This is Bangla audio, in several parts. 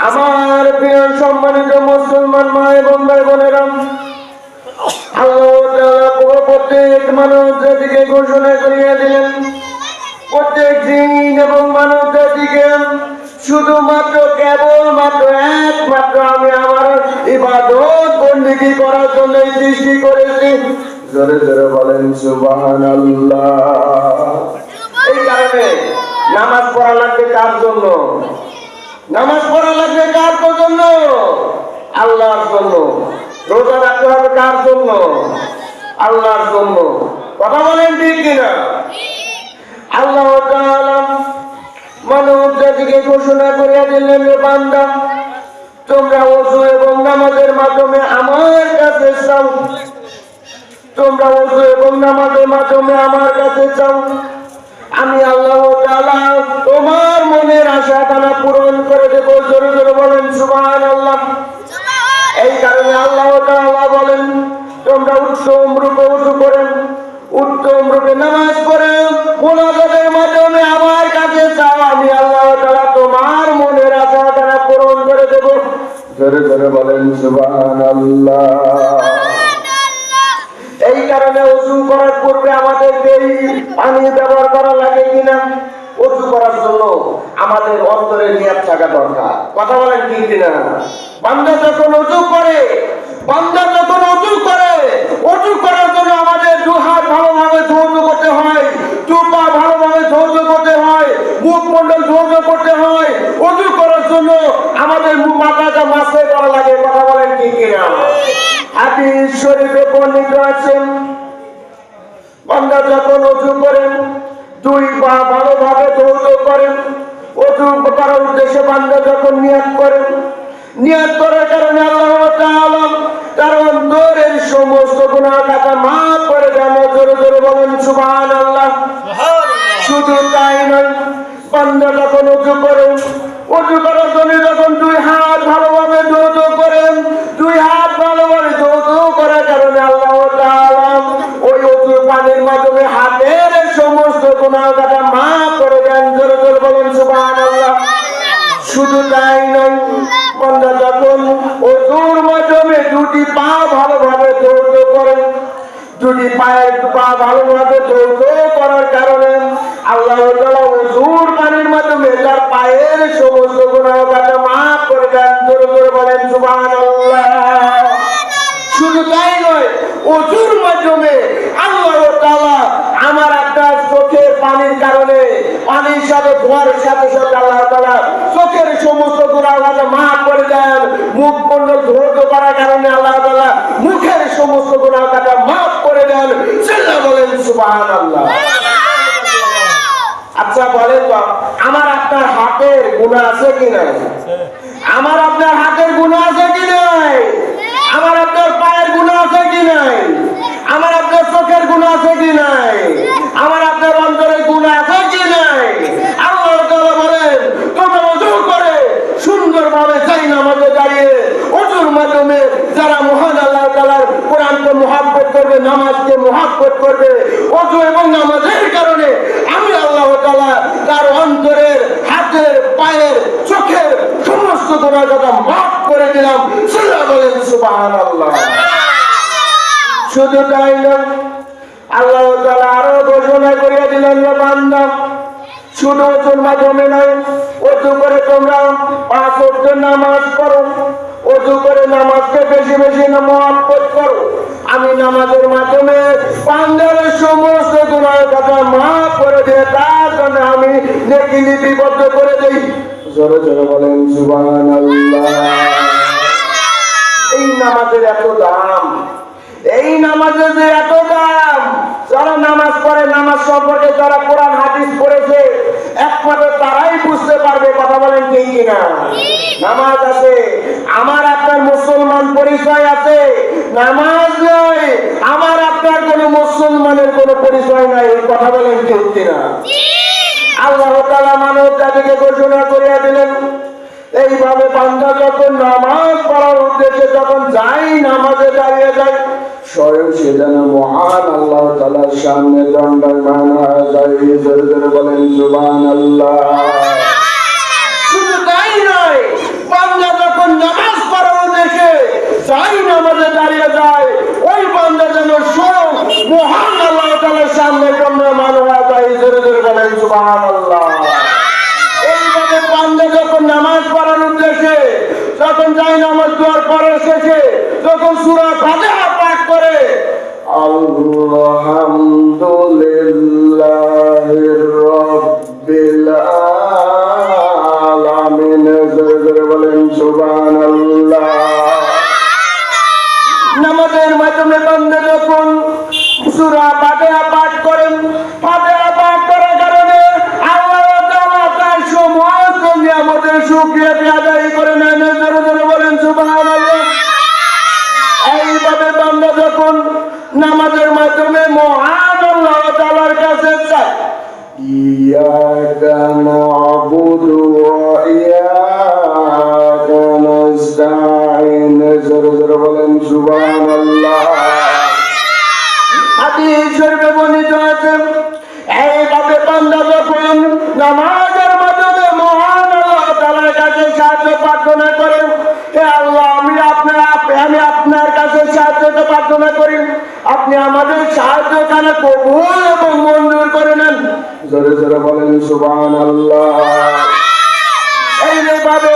আমার প্রিয় সম্মানিত মুসলমান মা এবং ভাই বোনেরা, আল্লাহ তাআলা প্রত্যেক মানব জাতিকে ঘোষণা করিয়া দিলেন, প্রত্যেক জিন এবং মানব জাতিকে শুধুমাত্র কেবলমাত্র একমাত্র আমি আমার ইবাদত বন্দেগী করার জন্য সৃষ্টি করেছি। জোরে জোরে বলেন সুবহানাল্লাহ। এই কারণে নামাজ পড়া লাগবে কার জন্য? নামাজ পড়া লাগবে কার জন্য? আল্লাহর জন্য। রোজা রাখতে হবে কার জন্য? আল্লাহর জন্য। কথা বলেন ঠিক কিনা? আল্লাহ তাআলা মানব জাতিকে ঘোষণা করিয়া দিলেন, বান্দা তোমরা ওযু এবং নামাজের মাধ্যমে আমার কাছে চাও, তোমরা ওযু এবং নামাজের মাধ্যমে আমার কাছে চাও, আমি আল্লাহ তাআলা তোমার মনের আশা টানা পূরণ করে দেব। জোরে জোরে বলেন সুবহানাল্লাহ। এই কারণে আল্লাহ তাআলা বলেন, তোমরা উত্তম রূপে ওযু করেন, উত্তম রূপে নামাজ পড়েন, মুনাজাতের মাধ্যমে আমার কাছে চাও, আমি আল্লাহ তাআলা তোমার মনের আশা টানা পূরণ করে দেব। জোরে জোরে বলেন সুবহানাল্লাহ। এই কারণে ওযু করার পূর্বে আমাদেরকে পানি ব্যবহার করা লাগে কিনা? ওযু করার জন্য আমাদের অন্তরে নিয়ত থাকা দরকার। কথা বলেন ঠিক কিনা? বান্দা যখন ওযু করে, ওযু করার জন্য আমাদের দুই হাত ভালোভাবে ধৌত করতে হয়, দুই পা ভালোভাবে ধৌত করতে হয়, মুখমণ্ডল ধৌত করতে হয়। ওযু করার জন্য আমাদের মাথাটা মাসে করা লাগে। কথা বলেন ঠিক কিনা? হাদিস শরীফে বর্ণিত আছে, বান্দা যখন ওযু করেন দুই পা ভালোভাবে ধৌত করেন, ওযু করার উদ্দেশ্যে বান্দা যখন নিয়ত করেন, নিয়ত করার কারণে আল্লাহ তাআলা তার অন্তরের সমস্ত গুনাহ খাতা মাফ করে দেন। জোরে জোরে বলেন সুবহানাল্লাহ। শুধু তাই নয়, বান্দা যখন ওযু করেন, ওযু করার জন্য যখন দুই হাত ভালোভাবে ধৌত করেন, দুই হাত ভালোভাবে ধৌত করার কারণে আল্লাহ তাআলা ওই ওযুর পানির মাধ্যমে হাতের সমস্ত গুনাহ খাতা মাফ করে দেন। জোরে জোরে বলেন সুবহানাল্লাহ। শুধু তাই নয়, বান্দা যখন ওযুর মাধ্যমে দুটি পা ভালোভাবে ধৌত করেন, দুটি পায়ের পা ভালোভাবে ধৌত করার কারণে আল্লাহ তাআলা ওযুর পানির মাধ্যমে তার পায়ের সমস্ত গুনাহ খাতা মাফ করে দেন। জোরে জোরে বলেন সুবহানাল্লাহ। শুধু তাই নয়, ওযুর মাধ্যমে আল্লাহ তাআলা আমার আপনার চোখের পানির কারণে, পানির সাথে ধোয়ার সাথে সাথে আল্লাহ তাআলা চোখের সমস্ত গুনাহ খাতা মাফ করে দেন। মুখমণ্ডল ধৌত করার কারণে আল্লাহ তাআলা মুখের সমস্ত গুনাহ খাতা মাফ করে দেন। আল্লাহ বলেন সুবহানাল্লাহ। আচ্ছা বলেন তো, আমার আপনার হাতের গুনাহ আছে কি নাই? আমার আপনার হাতের গুনাহ আছে কি নাই? আমার আপনার পায়ের গুনাহ আছে কি নাই? আমার আপনার চোখের গুনাহ আছে কি নাই? আমার আপনার অন্তরের গুনাহ আছে কি নাই? আল্লাহ তাআলা বলেন, তোমরা ওযু করে সুন্দরভাবে যাই নামাজে দাঁড়িয়ে ওযুর মাধ্যমে যারা মহান আল্লাহ তাআলার কোরআনকে মুহাব্বত করবে, নামাজকে মুহাব্বত করবে, ওযু এবং নামাজের কারণে আমি আল্লাহ তাআলা তার অন্তরের, হাতের, পায়ের, চোখের সমস্ত গুনাহ খাতা মাফ করে দিলাম। আল্লাহ বলেন সুবহানাল্লাহ। শুধু তাই নয়, আল্লাহ তাআলা আরো ঘোষণা করিয়া দিলেন, বান্দা শুধু ওযুর মাধ্যমে নয়, ওযু করে তোমরা 5 ওয়াক্ত নামাজ পড়ো, ওযু করে নামাজকে বেশি বেশি মুহাব্বত করো, আমি নামাজের মাধ্যমে বান্দার সমস্ত গুনাহ খাতা মাফ করে দিয়ে তার জন্য আমি নেকি লিপিবদ্ধ করে দেই। জোরে জোরে বলেন সুবহানাল্লাহ। এই নামাজের এত দাম, এই নামাজের যে এত দাম, যারা নামাজ পড়ে, নামাজ সম্পর্কে যারা কোরআন হাদিস পড়েছে, একমাত্র তারাই বুঝতে পারবে। কথা বলেন ঠিক কিনা? নামাজ আছে, আমার আপনার মুসলমান পরিচয় আছে, নামাজ নয় আমার আপনার কোন মুসলমানের কোন পরিচয় নাই। কথা বলেন ঠিক কিনা? আল্লাহ তাআলা মানব জাতিকে ঘোষণা করিয়া দিলেন, এইভাবে বান্দা যখন নামাজ পড়ার উদ্দেশ্যে যখন যাই, নামাজে দাঁড়িয়ে যায়, স্বয়ং সে যেন মহান আল্লাহ তাআলার সামনে দণ্ডায়মান হয়ে যায়। জোরে জোরে বলেন সুবহানাল্লাহ। শুধু তাই নয়, বান্দা যখন যাই নামাজ দোয়ার পরে শেষে যখন সূরা ফাতিহা পাঠ করে আলহামদুলিল্লাহি রাব্বিল আলামিন জোরে বলেন সুবহানাল্লাহ। নামাজের মাধ্যমে বান্দা যখন সূরা ফাতিহা পাঠ করেন, ফাতিহা পাঠ করার কারণে আল্লাহ তাআলা তার সমস্ত নিয়ামতের শুকরিয়া আদায় করে নেন। জোরে বলেন সুবহানাল্লাহ। এইভাবে বান্দা যখন নামাজের মাধ্যমে মহান আল্লাহ তাআলার কাছে চায়, ইয়াকা না'বুদু ওয়া ইয়াকা নাস্তাঈন, জোরে বলেন সুবহানাল্লাহ। হাদিস শরীফে বর্ণিত আছে, এইভাবে বান্দা যখন নামাজের মাধ্যমে মহান আল্লাহ তাআলার কাছে সাহায্য প্রার্থনা করে, হে আল্লাহ আমি আপনার কাছে সাহায্য প্রার্থনা করি, আপনি আমাদের সাহায্য কানে কবুল এবং মঞ্জুর করে নেন। জোরে বলেন সুবহানাল্লাহ। এইভাবে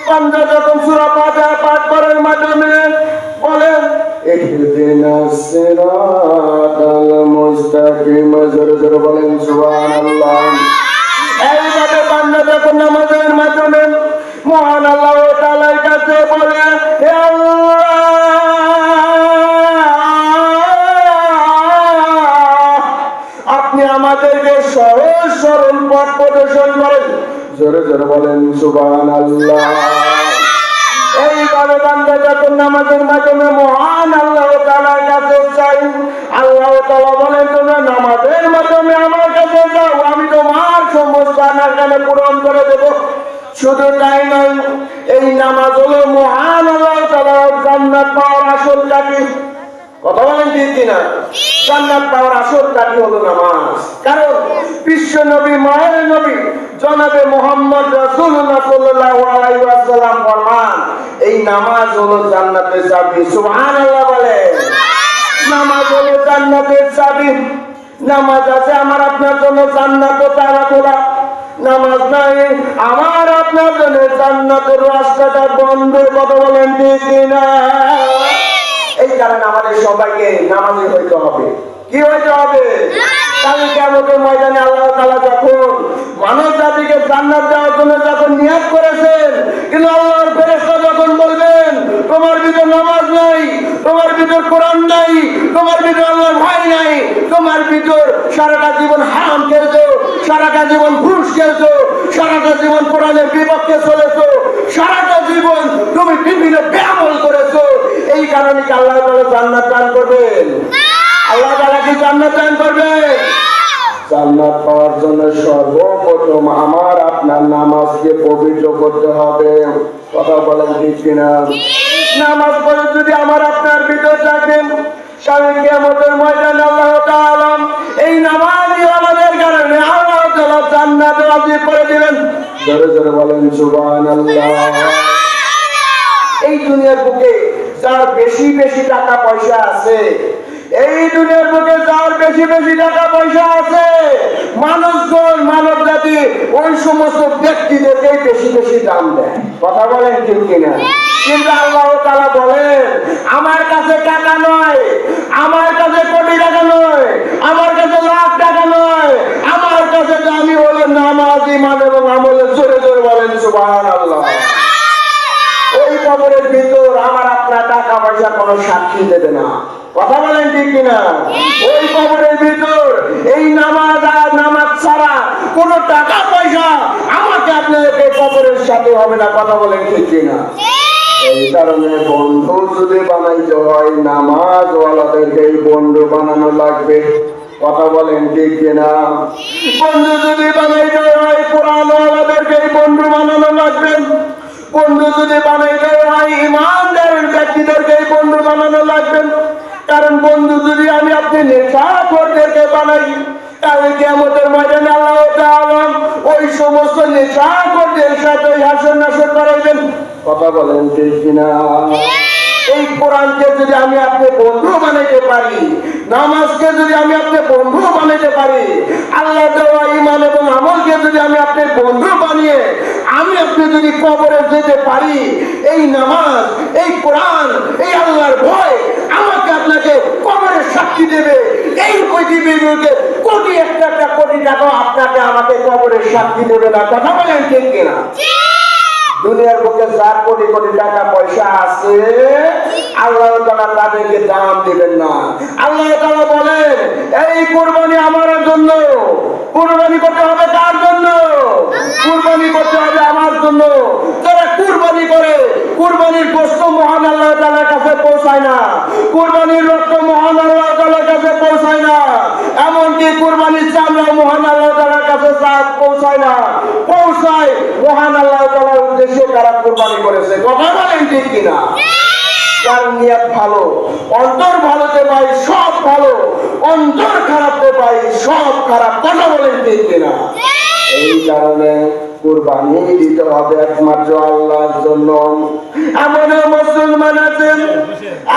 বান্দা যখন সূরা ফাতিহা পাঠ করার মাধ্যমে বলেন ইহদিনাস সিরাতাল মুস্তাকিম, জোরে বলেন সুবহানাল্লাহ। এইভাবে বান্দা যখন নামাজের মাধ্যমে মহান আল্লাহ তাআলার কাছে বলে, হে আল্লাহ আপনি আমাদেরকে সহজ সরল পথ প্রদর্শন করেন। জোরে বলেন সুবহানাল্লাহ। এইভাবে বান্দা যখন নামাজের মাধ্যমে মহান আল্লাহ তাআলার কাছে চাই, আল্লাহ তাআলা বলেন তোমরা নামাজের মাধ্যমে আমার কাছে যাও, আমি তোমার সমস্ত আনাকানে পূরণ করে দেব। শুধু তাই নয়, এই নামাজ হলো মহান আল্লাহ তাআলার জান্নাত পাওয়ার আসল চাবি। কথা বলেন ঠিক কিনা? জান্নাত পাওয়ার আসল চাবি হলো নামাজ। কারণ বিশ্ব নবী মায়ের নবী জনাবে মুহাম্মদ রাসূলুল্লাহ সাল্লাল্লাহু আলাইহি ওয়াসাল্লাম ফরমান, এই নামাজ হলো জান্নাতের চাবি। সুবহানাল্লাহ বলে। নামাজ হলো জান্নাতের চাবি। নামাজ আছে আমার আপনার জন্য জান্নাত ও তালা খোলা, নামাজ নাই আমার আপনার জন্য জান্নাতের রাস্তাটা বন্ধ। কথা বলেন ঠিক কিনা? এই কারণে আমাদের সবাইকে নামাজি হইতে হবে। কি হইতে হবে? কাল কিয়ামতের ময়দানে আল্লাহ তাআলা যখন মানব জাতিকে জান্নাত দেওয়ার জন্য যখন নিয়ত করেছেন, কিন্তু আল্লাহর ফেরেশতা যখন বলবেন তোমার ভিতর নামাজ নাই, তোমার ভিতর কোরআন নাই, তোমার ভিতর আল্লাহর ভয় নাই, তোমার ভিতর সারাটা জীবন হারাম খেলছো, সারাটা জীবন ঘুষ খেলছো, সারাটা জীবন কোরআনের বিপক্ষে চলেছো, সারাটা জীবন তুমি বিভিন্ন বেআমল করেছো, এই কারণে কি আল্লাহ তাআলা জান্নাত দান করবেন? আল্লাহ তাআলা কি জান্নাত দান করবেন? জান্নাত পাওয়ার জন্য সর্বপ্রথম আমার আপনার নামাজকে পবিত্র করতে হবে। কথা বলেন ঠিক কিনা? নামাজ পড়ে যদি আমার আপনার ভিতর থাকেন, কাল কিয়ামতের ময়দানে আল্লাহ তাআলা এই নামাজই আমাদের কারণে আল্লাহ তাআলা জান্নাত ওয়াজিব করে দিবেন। জোরে বলেন সুবহানাল্লাহ। এই দুনিয়ার বুকে যার বেশি বেশি টাকা পয়সা আছে, এই দুনিয়ার বুকে যার বেশি বেশি টাকা পয়সা আছে, মানুষজন মানব জাতি ওই সমস্ত ব্যক্তিদেরকেই বেশি বেশি দাম দেয়। কথা বলেন ঠিক কিনা? কিন্তু আল্লাহ তাআলা বলেন আমার কাছে টাকা নয়, আমার কাছে কোটি টাকা নয়, আমার কাছে লাখ টাকা নয়, আমার কাছে দামি হলো নামাজ, ঈমান এবং আমলের। জোরে বলেন সুবহানাল্লাহ। ওই কবরের ভিতর আমার আপনার টাকা পয়সা কোনো সাক্ষী দেবে না। কথা বলেন ঠিক কিনা? ওই কবরের ভিতর এই নামাজ আর নামাজ ছাড়া কোন টাকা পয়সা আমাকে আপনাকে কবরের সাথে হবে না। কথা বলেন ঠিক কিনা? এই কারণে বন্ধু যদি বানাইতে হয়, নামাজ ওয়ালাদেরকে বন্ধু বানানো লাগবে। কথা বলেন ঠিক কিনা? বন্ধু যদি বানাইতে হয়, কোরআন ওয়ালাদেরকে বন্ধু বানানো লাগবে। বন্ধু যদি বানাইতে হয়, ইমানদার ব্যক্তিদেরকে বন্ধু বানানো লাগবে। কারণ বন্ধু যদি আমি আপনি নেশাখোরদেরকে বানাই, তাহলে কিয়ামতের ময়দানে আল্লাহ তাআলা ওই সমস্ত নেশাখোরদের সাথে হাসর নাসর করাইবেন। কথা বলেন ঠিক কিনা? এই কোরআনকে যদি আমি আপনি বন্ধু বানাইতে পারি, নামাজকে যদি আমি আপনার বন্ধু বানাতে পারি, আল্লাহ দেওয়া ঈমান এবং আমলকে যদি আমি আপনার বন্ধু বানিয়ে আমি আপনি যদি কবরে যেতে পারি, এই নামাজ, এই কোরআন, এই আল্লাহর ভয় আমাকে আপনাকে কবরে সাক্ষী দেবে। এই পৃথিবীতে কোটি একটা কোটি টাকা আপনাকে আমাকে কবরে সাক্ষী দেবে না। কথা বলেন ঠিক কিনা? দুনিয়ার বুকে যার কোটি কোটি টাকা পয়সা আছে, আল্লাহ তাআলা তাদেরকে দাম দিবেন না। আল্লাহ তাআলা বলেন, এই কুরবানি আমার জন্য। কুরবানি করতে হবে কার জন্য? কুরবানি করতে হবে আমার জন্য। যারা কুরবানি করে, কুরবানির গোশত মহান আল্লাহ তাআলার কাছে পৌঁছায় না, কুরবানির রক্ত মহান আল্লাহ তাআলার কাছে পৌঁছায় না, এমনকি কুরবানির চামড়া মহান আল্লাহ তাআলার কাছে পৌঁছায় না, পৌঁছায় মহান আল্লাহ তাআলার উদ্দেশ্যে তারা কুরবানি করেছে। কথা বলেন ঠিক কিনা? যার নিয়ত ভালো, অন্তর ভালোতে পাই সব ভালো, অন্তর খারাপতে পাই সব খারাপ। কথা বলেন ঠিক কিনা? এই কারণে কুরবানি দিতে হবে একমাত্র আল্লাহর জন্য। এমনও মুসলমান আছেন,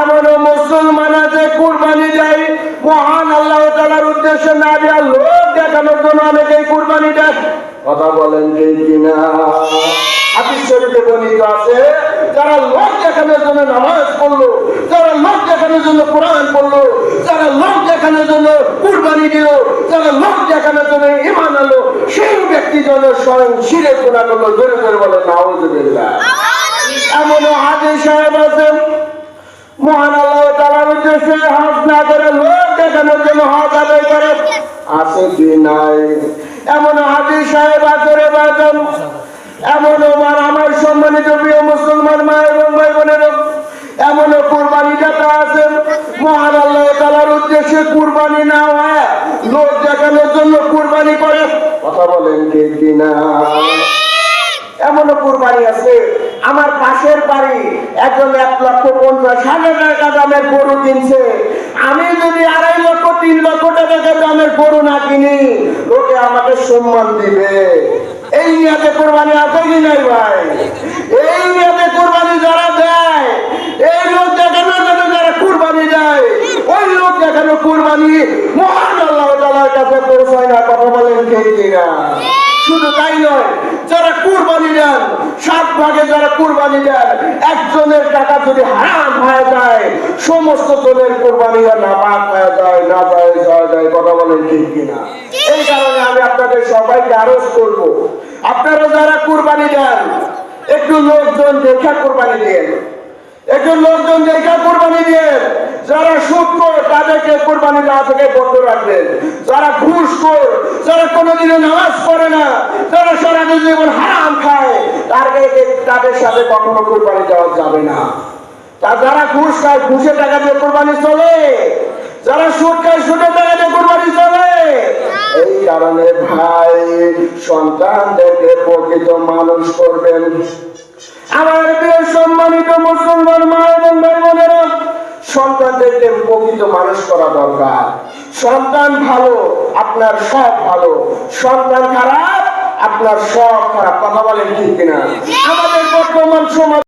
এমনও মুসলমান আছে কুরবানি দেয় মহান আল্লাহ তাআলার উদ্দেশ্যে না দেয়া লোক দেখানোর জন্য অনেকেই কুরবানি দেয়। কথা বলেন ঠিক কিনা? হাদিস শরীফে বর্ণিত আছে, যারা লোক দেখানোর জন্য নামাজ পড়লো, যারা লোক দেখানোর জন্য কোরআন পড়লো, যারা লোক দেখানোর জন্য কুরবানি দিল, যারা লোক দেখানোর জন্য ঈমান আনলো, সেই ব্যক্তি যেন স্বয়ং শিরক গুনাহ করলো। জোরে জোরে বলে নাউযুবিল্লাহ। এমনও হাজী সাহেব আছেন, মহান আল্লাহ তাআলার উদ্দেশ্যে হজ না করে লোক দেখানোর জন্য হজ আদায় করে। আছে কি নাই? এমন হাজী সাহেব আছে রে বাজান। এমনও আমার সম্মানিত প্রিয় মুসলমান মা এবং ভাই বোনেরা, এমনও কুরবানি দাতা আছেন, মহান আল্লাহ তাআলার উদ্দেশ্যে কুরবানি না হয় লোক দেখানোর জন্য কুরবানি করে। কথা বলেন ঠিক কিনা? এমনও কুরবানি আছে, আমার পাশের বাড়ি একজন 1,50,000 টাকা দামের গরু কিনছে। আমি যদি 2.5 লক্ষ 3 লক্ষ টাকা দামের গরু না কিনি, লোকে আমাকে সম্মান দিবে। এই নিয়তে কুরবানি আছে কি নাই ভাই? এই নিয়তে কুরবানি যারা দেয়, এই লোক দেখানোর জন্য যারা কুরবানি দেয়, ওই লোক দেখানো কুরবানি মহান আল্লাহ তাআলার কাছে পৌঁছায় না। কথা বলেন ঠিক কিনা? শুধু তাই নয়, যারা কুরবানি দেন, 7 ভাগে যারা কুরবানি দেন, একজনের টাকা যদি হারাম হয়ে যায়, সমস্ত জনের কুরবানিরা নাপাক হয়ে যায়, না যায়। কথা বলেন ঠিক কিনা? এই কারণে আমি আপনাদের সবাইকে আরজ করব, আপনারা যারা কুরবানি দেন, একটু লোকজন দেখা কুরবানি দেন, একটু লোকজন দেখা কুরবানি দেন। যারা সুদখোর তাদেরকে কুরবানি দেওয়া থেকে বন্ধ রাখবেন। যারা ঘুষখোর, যারা কোনোদিনও নামাজ পড়ে না, যারা সারা জীবন হারাম খায়, তাদের সাথে কখনো কুরবানি দেওয়া যাবে না। যারা ঘুষ খায়, ঘুষের টাকা দিয়ে কুরবানি চলে। যারা সুদ খায়, সুদের টাকা দিয়ে কুরবানি চলে। এই কারণে ভাই, সন্তানদেরকে প্রকৃত মানুষ করবেন। আমার প্রিয় সম্মানিত মুসলমান মা এবং ভাই বোনেরা, সন্তানদেরকে প্রকৃত মানুষ করা দরকার। সন্তান ভালো, আপনার সব ভালো। সন্তান খারাপ, আপনার সব খারাপ। কথা বলেন ঠিক কিনা? আমাদের বর্তমান সমাজ